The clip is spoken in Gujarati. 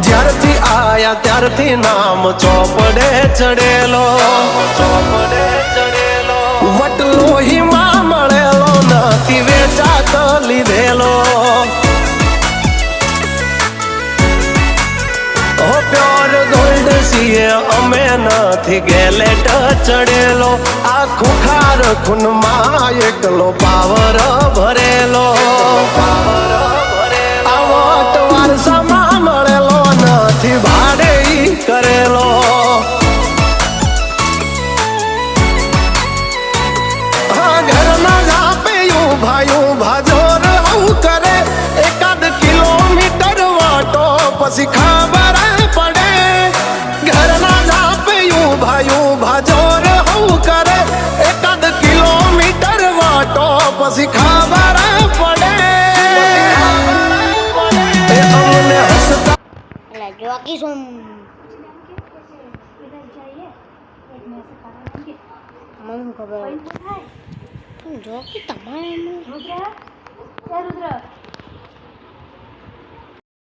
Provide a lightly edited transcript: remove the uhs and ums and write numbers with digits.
જ્યારથી આયા ત્યારથી નામ ચોપડે ચડેલો, વટલો હિમા મળેલો નથી વેચાત લીધેલો. ઓ પ્યોર ગોલ્ડ છીએ અમે નથી ગેલેટ ચડેલો. આખું ખાર ખૂનમાં એકલો પાવર ભરેલો. આ વટ વારસામાં મળેલો નથી ભાડે ઈ કરેલો. હા ઘરના ઝાપે ઊભા જોર આવું કરે. એકાદ કિલોમીટર વાટો પછી ખબર પડે. ઘરના ઝાપે ઊભા જોર આવું કરે. એકાદ કિલોમીટર વાટો પછી ખબર પડે. એ અમને હસતા जो की सुन मन खबर जो की तमाम